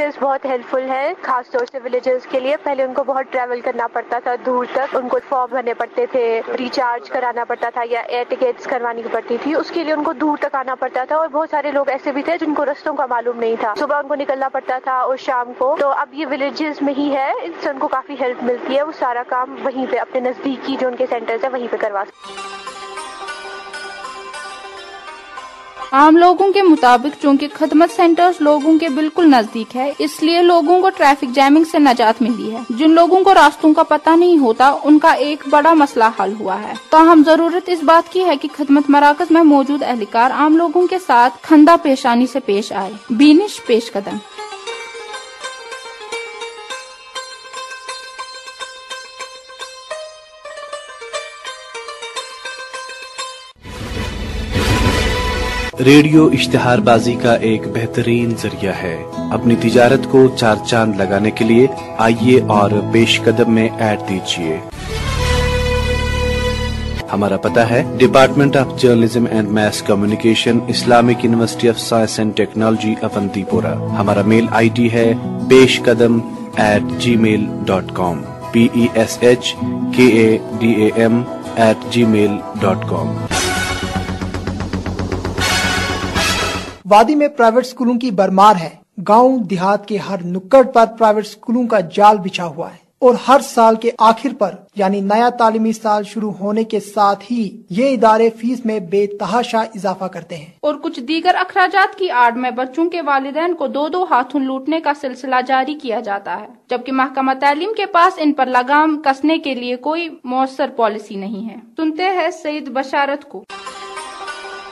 Centres بہت help فل ہے، خاص طور سے ولیجرز کے لیے. پہلے ان کو بہت ٹریول کرنا پڑتا تھا دور تک، ان کو فارم بھرنے پڑتے تھے، ریچارج کرانا پڑتا تھا یا ایئر ٹکٹس کروانی پڑتی تھی، اس کے لیے ان کو دور تک آنا پڑتا تھا. اور بہت سارے لوگ ایسے بھی تھے جن کو رستوں کا معلوم نہیں تھا، صبح ان کو نکلنا پڑتا تھا اور شام کو. تو اب یہ ولیجز میں ہی ہے، اس سے ان کو کافی ہیلپ ملتی ہے، وہ سارا کام وہیں پہ اپنے نزدیکی جو ان کے سینٹرز ہیں وہیں پہ کروا سکتے ہیں. عام لوگوں کے مطابق چونکہ خدمت سینٹرز لوگوں کے بالکل نزدیک ہے، اس لیے لوگوں کو ٹریفک جیمنگ سے نجات ملی ہے. جن لوگوں کو راستوں کا پتہ نہیں ہوتا ان کا ایک بڑا مسئلہ حل ہوا ہے. تاہم ضرورت اس بات کی ہے کہ خدمت مراکز میں موجود اہلکار عام لوگوں کے ساتھ خندہ پیشانی سے پیش آئے. بینش پیش قدم. ریڈیو اشتہار بازی کا ایک بہترین ذریعہ ہے. اپنی تجارت کو چار چاند لگانے کے لیے آئیے اور پیش قدم میں ایڈ دیجیے. ہمارا پتہ ہے department of journalism and mass communication, Islamic University of Science and Technology, Awantipora. ہمارا میل آئی ڈی ہے peshkadam@gmail.com peshkadam@gmail.com. وادی میں پرائیویٹ اسکولوں کی برمار ہے. گاؤں دیہات کے ہر نکڑ پر پرائیویٹ اسکولوں کا جال بچھا ہوا ہے اور ہر سال کے آخر پر یعنی نیا تعلیمی سال شروع ہونے کے ساتھ ہی یہ ادارے فیس میں بے تحاشا اضافہ کرتے ہیں اور کچھ دیگر اخراجات کی آڑ میں بچوں کے والدین کو دو ہاتھوں لوٹنے کا سلسلہ جاری کیا جاتا ہے، جبکہ محکمہ تعلیم کے پاس ان پر لگام کسنے کے لیے کوئی مؤثر پالیسی نہیں ہے. سنتے ہیں سعید بشارت کو.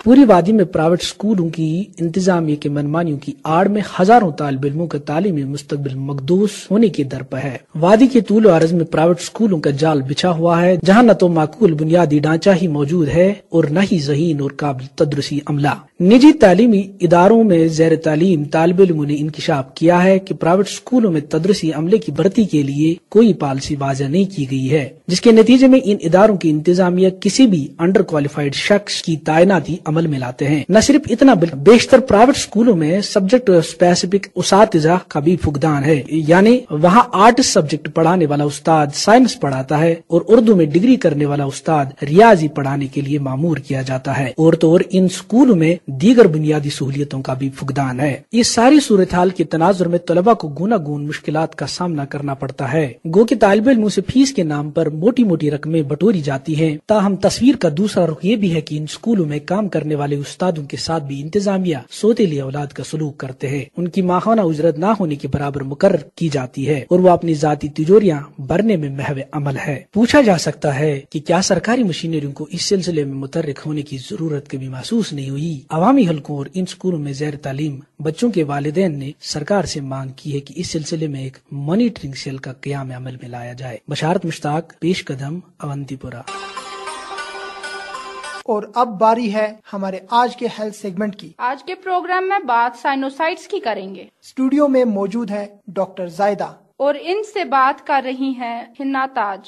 پوری وادی میں پرائیویٹ اسکولوں کی انتظامیہ کے منمانیوں کی آڑ میں ہزاروں طالب علموں کا تعلیمی مستقبل مقدوس ہونے کی در پہ ہے. وادی کے طول و عرض میں پرائیویٹ اسکولوں کا جال بچھا ہوا ہے، جہاں نہ تو معقول بنیادی ڈھانچہ ہی موجود ہے اور نہ ہی ذہین اور قابل تدریسی عملہ. نجی تعلیمی اداروں میں زیر تعلیم طالب علموں نے انکشاف کیا ہے کہ پرائیویٹ اسکولوں میں تدریسی عملے کی بھرتی کے لیے کوئی پالیسی واضح نہیں کی گئی ہے، جس کے نتیجے میں ان اداروں کی انتظامیہ کسی بھی انڈر کوالیفائڈ شخص کی تعیناتی عمل میں لاتے ہیں. نہ صرف اتنا بیشتر پرائیویٹ اسکولوں میں سبجیکٹ اسپیسیفک اساتذہ کا بھی فقدان ہے، یعنی وہاں آرٹس سبجیکٹ پڑھانے والا استاد سائنس پڑھاتا ہے اور اردو میں ڈگری کرنے والا استاد ریاضی پڑھانے کے لیے مامور کیا جاتا ہے، اور تو اور ان اسکولوں میں دیگر بنیادی سہولیتوں کا بھی فقدان ہے. اس ساری صورتحال کے تناظر میں طلباء کو گوناگون مشکلات کا سامنا کرنا پڑتا ہے. گو کہ طالب علموں سے فیس کے نام پر موٹی موٹی رقمیں بٹوری جاتی ہیں. تاہم تصویر کا دوسرا رخ یہ بھی ہے کہ ان اسکولوں میں کام کرنے والے استادوں کے ساتھ بھی انتظامیہ سوتیلی اولاد کا سلوک کرتے ہیں. ان کی ماہانہ اجرت نہ ہونے کے برابر مقرر کی جاتی ہے اور وہ اپنی ذاتی تجوریاں بھرنے میں محو عمل ہے. پوچھا جا سکتا ہے کہ کیا سرکاری مشینریوں کو اس سلسلے میں متحرک ہونے کی ضرورت کبھی محسوس نہیں ہوئی؟ عوامی حلقوں اور ان اسکولوں میں زیر تعلیم بچوں کے والدین نے سرکار سے مانگ کی ہے کہ اس سلسلے میں ایک مانیٹرنگ سیل کا قیام عمل میں لایا جائے. بشارت مشتاق، پیش قدم، اونتی پورہ. اور اب باری ہے ہمارے آج کے ہیلتھ سیگمنٹ کی. آج کے پروگرام میں بات سائنوسائٹس کی کریں گے. اسٹوڈیو میں موجود ہے ڈاکٹر زاہدہ اور ان سے بات کر رہی ہیں ہنا تاج.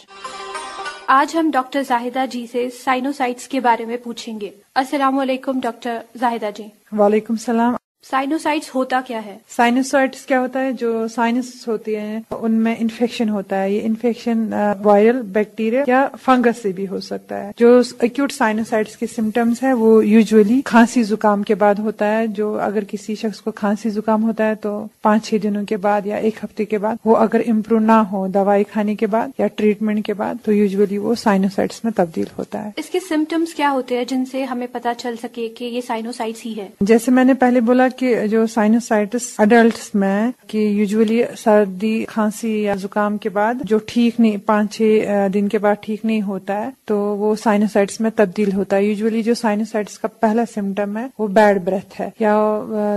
آج ہم ڈاکٹر زاہدہ جی سے سائنوسائٹس کے بارے میں پوچھیں گے. السلام علیکم ڈاکٹر زاہدہ جی. وعلیکم السلام. سائنوسائٹس ہوتا کیا ہے؟ سائنوسائٹس کیا ہوتا ہے؟ جو سائنس ہوتی ہیں ان میں انفیکشن ہوتا ہے. یہ انفیکشن وائرل، بیکٹیریا یا فنگس سے بھی ہو سکتا ہے. جو ایکیوٹ سائنوسائٹس کے سمٹمز ہیں وہ یوزولی کھانسی زکام کے بعد ہوتا ہے. جو اگر کسی شخص کو کھانسی زکام ہوتا ہے تو 5-6 دنوں کے بعد یا 1 ہفتے کے بعد، وہ اگر امپروو نہ ہو دوائی کھانے کے بعد یا ٹریٹمنٹ کے بعد، تو یوزولی وہ سائنوسائٹس میں تبدیل ہوتا ہے. اس کے سمٹمز کیا ہوتے ہیں جن سے ہمیں پتہ چل سکے کہ یہ سائنوسائٹس ہی ہے؟ جیسے میں نے پہلے بولا کہ جو سائنوسائٹس اڈلٹس میں کہ یوزولی سردی، کھانسی یا زکام کے بعد جو ٹھیک نہیں 5-6 دن کے بعد ٹھیک نہیں ہوتا ہے تو وہ سائنوسائٹس میں تبدیل ہوتا ہے. یوزولی جو سائنوسائٹس کا پہلا سمٹم ہے وہ بیڈ بریتھ ہے، یا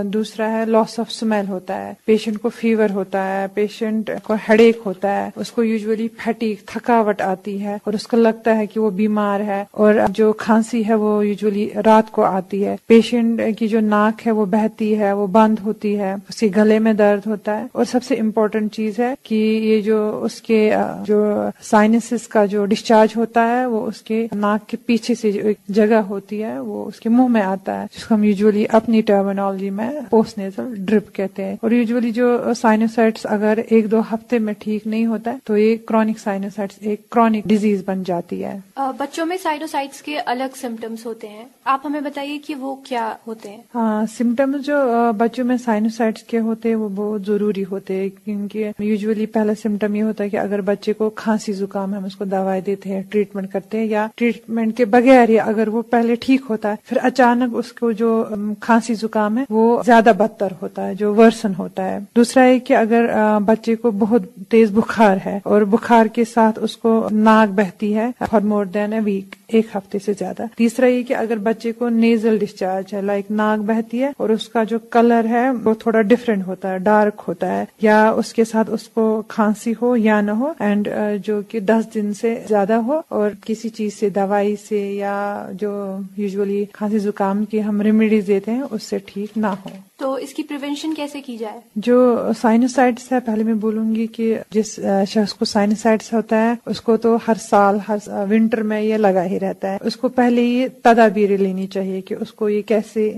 دوسرا ہے لاس آف اسمیل ہوتا ہے. پیشنٹ کو فیور ہوتا ہے، پیشنٹ کو ہیڈ ایک ہوتا ہے، اس کو یوزولی فیٹیگ، تھکاوٹ آتی ہے اور اس کو لگتا ہے کہ وہ بیمار ہے. اور جو کھانسی ہے وہ یوزولی رات کو آتی ہے. پیشنٹ کی جو ناک ہے وہ بہتی بہتی ہے وہ بند ہوتی ہے, اس کے گلے میں درد ہوتا ہے, اور سب سے امپورٹنٹ چیز ہے کہ یہ جو اس کے جو سائنسز کا جو ڈسچارج ہوتا ہے وہ اس کے ناک کے پیچھے سے جو ایک جگہ ہوتی ہے وہ اس کے منہ میں آتا ہے, جس کو ہم یوزلی اپنی ٹرمینالوجی میں پوسٹ نیزل ڈرپ کہتے ہیں. اور یوزلی جو سائنوسائٹس اگر 1-2 ہفتے میں ٹھیک نہیں ہوتا ہے تو یہ کرونک سائنوسائٹس ایک کرونک ڈیزیز بن جاتی ہے. بچوں میں سائنوسائٹس کے الگ سمٹمز ہوتے ہیں, آپ ہمیں بتائیے کہ وہ کیا ہوتے ہیں. سمٹمز جو بچوں میں سائنوسائٹس کے ہوتے ہیں وہ بہت ضروری ہوتے ہیں, کیونکہ یوزلی پہلا سمٹم یہ ہوتا ہے کہ اگر بچے کو کھانسی زکام ہے ہم اس کو دوائی دیتے ہیں, ٹریٹمنٹ کرتے ہیں, یا ٹریٹمنٹ کے بغیر یا اگر وہ پہلے ٹھیک ہوتا ہے پھر اچانک اس کو جو کھانسی زکام ہے وہ زیادہ بدتر ہوتا ہے, جو ورسن ہوتا ہے. دوسرا ہے کہ اگر بچے کو بہت تیز بخار ہے اور بخار کے ساتھ اس کو ناک بہتی ہے for more then a week, 1 ہفتے سے زیادہ. تیسرا یہ کہ اگر بچے کو نیزل ڈسچارج ہے, لائک ناک بہتی ہے اور اس کا جو کلر ہے وہ تھوڑا ڈفرینٹ ہوتا ہے, ڈارک ہوتا ہے, یا اس کے ساتھ اس کو کھانسی ہو یا نہ ہو, اینڈ جو کہ 10 دن سے زیادہ ہو, اور کسی چیز سے دوائی سے یا جو یوزلی کھانسی زکام کی ہم ریمیڈیز دیتے ہیں اس سے ٹھیک نہ ہو. تو اس کی پریونشن کیسے کی جائے؟ جو سائنوسائٹس ہے, پہلے میں بولوں گی کہ جس شخص کو سائنوسائٹس ہوتا ہے اس کو تو ہر سال ہر ونٹر میں یہ لگا ہی رہتا ہے. اس کو پہلے یہ تدابیر لینی چاہیے کہ اس کو یہ کیسے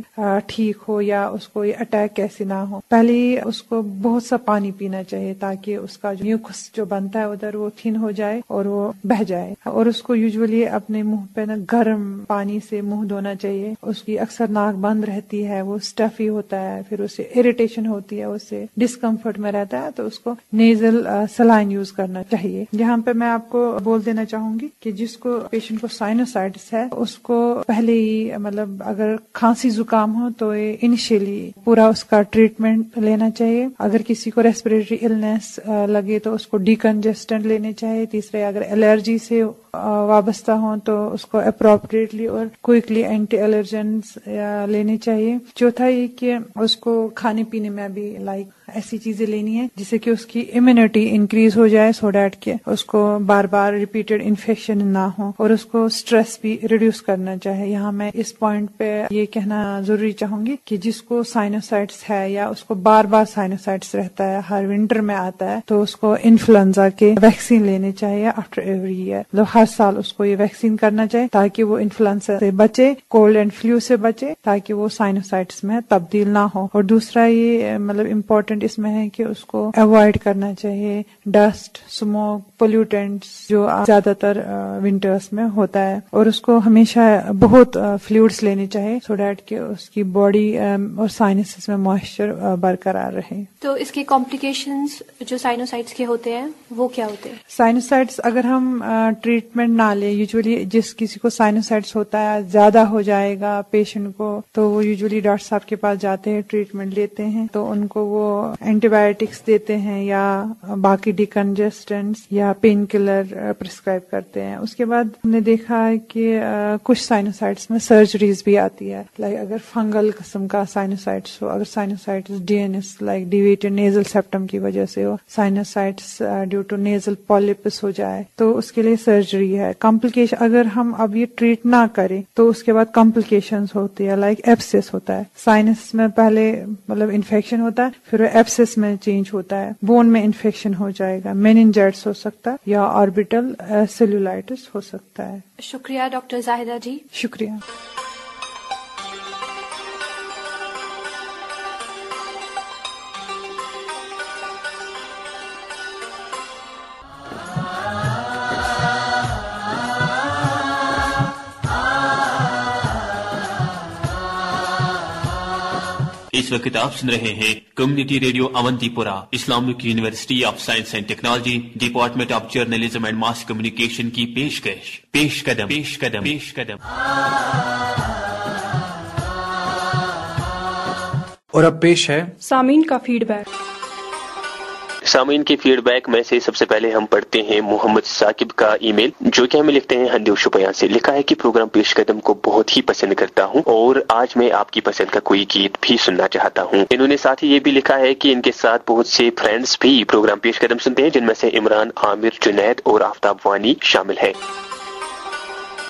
ٹھیک ہو یا اس کو یہ اٹیک کیسے نہ ہو. پہلے ہی اس کو بہت سا پانی پینا چاہیے تاکہ اس کا میوکس جو بنتا ہے ادھر وہ تھن ہو جائے اور وہ بہ جائے. اور اس کو یوزلی اپنے منہ پہ نا گرم پانی سے منہ دھونا چاہیے. اس کی اکثر ناک بند رہتی ہے, وہ اسٹفی ہوتا ہے, پھر اسے اریٹیشن ہوتی ہے, اس سے ڈسکمفرٹ میں رہتا ہے, تو اس کو نیزل سلائن یوز کرنا چاہیے. یہاں پہ میں آپ کو بول دینا چاہوں گی کہ جس کو پیشنٹ کو سائنوسائٹس ہے اس کو پہلے ہی مطلب اگر کھانسی زکام ہو تو انیشیلی پورا اس کا ٹریٹمنٹ لینا چاہیے. اگر کسی کو ریسپریٹری النیس لگے تو اس کو ڈیکنجسٹنٹ لینے چاہیے. تیسرے اگر الرجی سے وابستہ ہوں تو اس کو اپروپریٹلی اور کوئکلی اینٹی الرجنس لینے چاہیے. چوتھا یہ کہ اس کو کھانے پینے میں بھی لائک ایسی چیزیں لینی ہے جس سے کہ اس کی امیونٹی انکریز ہو جائے, سو دیٹ کہ اس کو بار بار ریپیٹڈ انفیکشن نہ ہو, اور اس کو اسٹریس بھی ریڈیوس کرنا چاہے. یہاں میں اس پوائنٹ پہ یہ کہنا ضروری چاہوں گی کہ جس کو سائنوسائٹس ہے یا اس کو بار بار سائنوسائٹس رہتا ہے, ہر ونٹر میں آتا ہے, تو اس کو انفلوئنزا کے ویکسین لینے چاہیے آفٹر ایوری ایئر. مطلب ہر سال اس کو یہ ویکسین کرنا چاہیے تاکہ وہ انفلوئنزا سے بچے, کولڈ اینڈ فلو سے بچے, تاکہ وہ سائنوسائٹس میں تبدیل نہ ہو. اور دوسرا یہ مطلب امپورٹنٹ اس میں ہے کہ اس کو اوائڈ کرنا چاہیے ڈسٹ, اسموک, پولیوٹینٹس جو زیادہ تر ونٹرز میں ہوتا ہے, اور اس کو ہمیشہ بہت فلوئڈس لینے چاہیے سو دیٹ کہ اس کی باڈی اور سائنسز میں موئسچر برقرار رہے. تو اس کے کمپلیکیشنز جو سائنوسائٹس کے ہوتے ہیں وہ کیا ہوتے ہیں؟ سائنوسائٹس اگر ہم ٹریٹمنٹ نہ لیں, یوزلی جس کسی کو سائنوسائٹس ہوتا ہے زیادہ ہو جائے گا پیشنٹ کو, تو وہ یوزلی ڈاکٹر صاحب کے پاس جاتے ہیں, ٹریٹمنٹ لیتے ہیں, تو ان کو وہ اینٹی بایوٹکس دیتے ہیں یا باقی ڈیکنجسٹنٹس یا پین کلر پرسکرائب کرتے ہیں. اس کے بعد ہم نے دیکھا ہے کہ کچھ سائنوسائٹس میں سرجریز بھی آتی ہے, لائک اگر فنگل قسم کا سائنوسائٹس ہو, اگر sinusitis D N S like deviated nasal septum کی وجہ سے ہو, sinusitis due to nasal polyps ہو جائے, تو اس کے لیے سرجری ہے. کمپلیکیشن اگر ہم اب یہ ٹریٹ نہ کریں تو اس کے بعد کمپلیکیشنز ہوتی ہے, لائک ایبسس ہوتا ہے. سائنس میں پہلے مطلب انفیکشن ہوتا ہے, پھر وہ ایبسس میں چینج ہوتا ہے, بون میں انفیکشن ہو جائے گا, میننجائٹس ہو سکتا ہے یا آربیٹل سیلولائٹس ہو سکتا ہے. شکریہ ڈاکٹر زاہدہ جی. شکریہ. اس وقت آپ سن رہے ہیں کمیونٹی ریڈیو اونتی پورہ, Islamic University of Science and technology, department of journalism and mass communication کی پیشکش. پیش قدم پیش قدم پیش قدم. اور اب پیش ہے سامعین کا فیڈ بیک. سامعین کے فیڈ بیک میں سے سب سے پہلے ہم پڑھتے ہیں محمد ثاقب کا ای میل, جو کہ ہمیں لکھتے ہیں ہندو شپیان سے. لکھا ہے کہ پروگرام پیش قدم کو بہت ہی پسند کرتا ہوں اور آج میں آپ کی پسند کا کوئی گیت بھی سننا چاہتا ہوں. انہوں نے ساتھ ہی یہ بھی لکھا ہے کہ ان کے ساتھ بہت سے فرینڈز بھی پروگرام پیش قدم سنتے ہیں, جن میں سے عمران, عامر, جنید اور آفتاب وانی شامل ہے.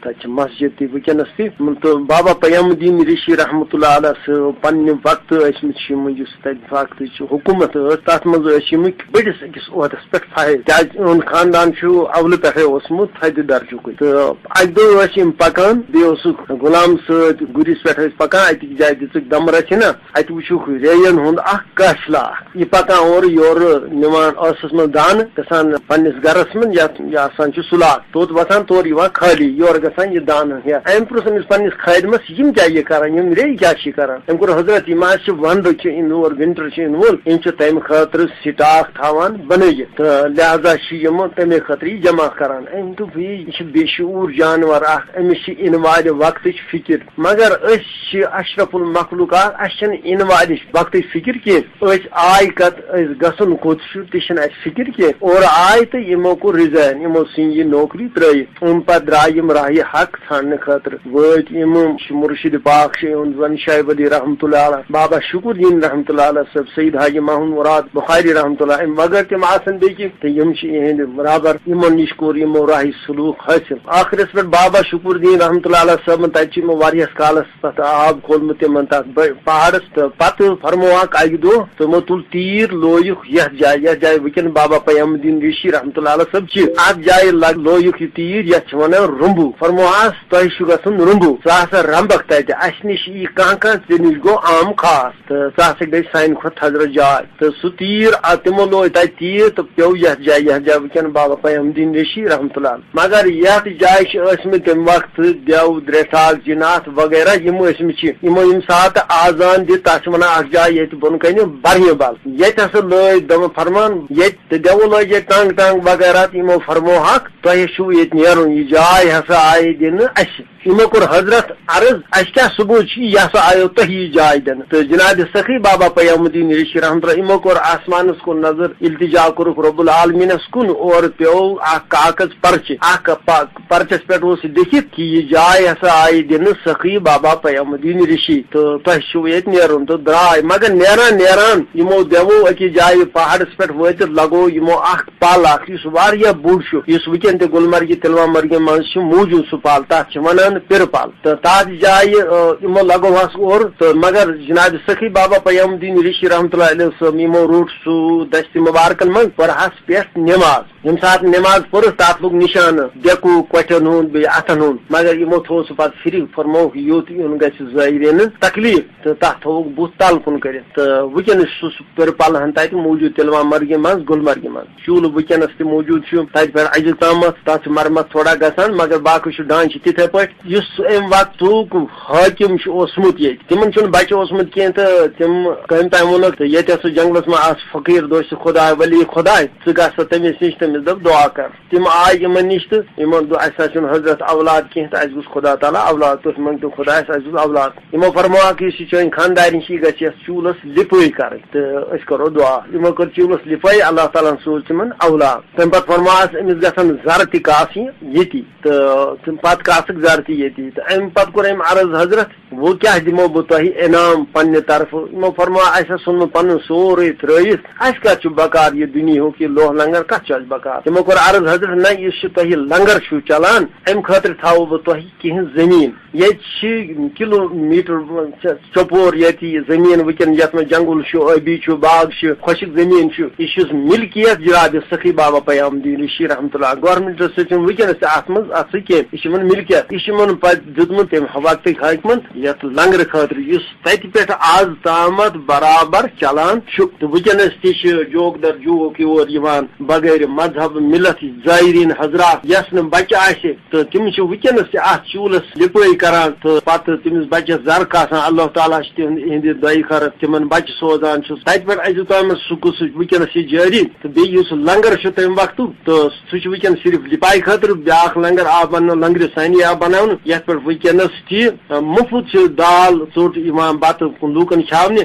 تک مسجد تھی ونکس تھی تو بابا پیام الدین رشی رحمۃ اللہ علیہ پنہ وقت وقت حکومت تر مزے بڑس اکس عہدس پہ فائد کیا خاندان اول پہ اوسمت تھد درجک تو اک دم پکان بیس غلام ست گرس پہ پکان اتک جائے دک دم رچ نا ات وچھ ریین ہند قافلہ یہ پکان اور یور نمان ٲسس من دان گژھان پنس گرس من یہ آسان سلاک توت وسان تور خالی یور گژھان یہ دان ام پرس امس پنس خادمس یم کیا یہ کران یم ری کیا کران ام کور حضرت یم ونڈ ان وول ونٹر ان وول یم تمہ خاطر سٹاک تھاوان بنائت تو لہذا تمے خاطر جمع کران ام دوپ یہ بے شعور جانور امس ان وال وقت فکر مگر اشرف المخلوقات اس ان وال وقت فکر کی آئی کت گھن کوت تہ فکر کی اور آئی تو یمو کو ریزائن یمو سن یہ نوکری ترائت ام پہ درائے راہ حق ھاننے خاطر وت مرشد پاک زن شاہ ولی رحمۃ اللہ علیہ بابا شکر الدین رحمۃ اللہ علیہ صاحب سید حاجی ماہون مراد بخاری رحمۃ اللہ مگر تم آسن بیٚیہِ تو یم برابر یمن نش کور یمو راہ سلوک حاصل آخرس پہ بابا شکر الدین رحمۃ اللہ علیہ صاحب تتہ واریاہس کالس تک آب کھولمت تمن تک پہاڑس تو پتہ فرموک اکہ دہ تمو تل تیر لویک یتھ جائے ونکن بابا پیام الدین رشی رحمۃ اللہ علیہ صاحب ات جائے لویک یہ تیر یتھ ونان رمبو فرموہس تہ گھن رمبو سہ ہسا رمبک تتہ اس نش یہ کھانا ژے نش گو عام خاص تو سہ ہسا گئی سانہ کھت حضرت جائے تو سہ تیر تمو لو تتہ تیر تو پیو یتھ جائے ونکن بابا پیام الدین رشی رحمۃ اللہ مگر یتھ جائے ٲسمٕتۍ تمہِ وقت دیو درٹھاگ جنات وغیرہ یمو یم سات آزان دت تک ونان اخ جائے یہ بن کن برہ بل یہ ہسا لگ دم فرمان یہ دیو لگ یہ ٹنگ ٹنگ وغیرہ یمو فرمو حق تہ یہ نیرن یہ جائے ہسا آئی دن اس یمو کور حضرت عرض اس کیا ثبوت یہ ہسا آیو تہی جائے دن تو جناب سخی بابا پیام الدین رشی رحمۃ اللہ یمو کور آسمانس کن نظر التجا کورک رب العالمینس کن اور پیو اخ کاغذ پرچہ اخ پرچس پہ لکھت کہ یہ جائے ہسا آئی دن سخی بابا پیام الدین رشی تو تہ یہ نیرن تو درائے مگر نیران یمو دیو اکی جائے پہاڑس پہ وت لگو یمو اخ پل اخ اس واریاہ بوڑ اس ونکن تہ گلمرگی تلوا مرگی مز موجود سہ پل تک ونان پھر پل تو تات جائے یمو لگو ہس اور تو مگر جناب سخی بابا پیام الدین رشی رحمۃ اللہ علیہ وسلم یمو روٹ سہ دست مبارکن من پرہس پہ نماز یم سات نماز پرس تات لوگ نشان دیکو کوٹن ہند بی اتن ہند مگر یمو تھو سہ پتہ فری فرمو یوت یون گھ ظاہرین تکلیف تو تک تھوک بت تل کن کر ونکس پھر پل ہن تتہ موجود تلوا مرگی مز گلمرگی مز شول ونکس تہ موجود تتہ پہ اجل تام تک مرمت تھوڑا گھان مگر باقی ڈانچہ تتھے پہ اس ام وقتک حاکم اوسمت یہ تمن بچہ اوسمت کی تو تم کم تام وونک یہ سہ جنگلس میں آس فقیر دوست خدا ولی خدا ثہ گھ تمس نش تمس دپ دعا کر تم آئی یمن نش تو اس حضرت اولاد کی تو اس خدا تعالیٰ اولاد تو منگتو خدا اس اولاد یمو فرموا کہ یہ چون خاندار گھس چولس لپائی کر تو اس کرو دعا یمو کر چولس لپائی اللہ تعالیٰ سوز تمن اولاد تم پتہ فرماس امس گھن زر تہ کاسن یتی تو پتہ کاسک زر تہ یتی تو ام پتہ کور ام عرض حضرت وہ کیا دمو بہ تہ انعام پنہ طرف یمو فرما اس سن پن سورے ترائت اس کت بکار یہ دنیا کہ لوہ لنگر کت چل بکار تمو کور عرض حضرت نہ یہ تہ لنگر چھو چلان ام خاطر تھاو بہ تہ کہیں زمین یہ کلو میٹر چپور یہ زمین ونکن یت میں جنگل ابی باغ خشک زمین یہ ملکیت جناب سخی بابا پیام الدین رشی رحمۃ اللہ گورمنٹ ونکس ات مز ات کی یہ ملکیت یہ دتمت تم وقت حاکمن یت لنگر خاطر اس تت پہ آز تامت برابر چلان تو ونکس تہ جوک در جوک یور بغیر مذہب ملت زائرین حضرات یس ن بچہ آسہ تو تم ونکس تہ ات چولس لپائی کران تو پتہ تمس بچس زر کاسان اللہ تعالیٰ تہند دعی خیر تمن بچہ سوزان تت پہ از تام سہ ونکس یہ جاری تو بیس لنگر تمہ وقت تو سہ ونکن صرف لپائی خاطر بیاکھ لنگر آب بن لنگر ثانی آب بناون یت پہ ونکس تہ مفت دال ژوٹ بتہ لوکن کھاونہ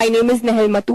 My name is Nehal Matu.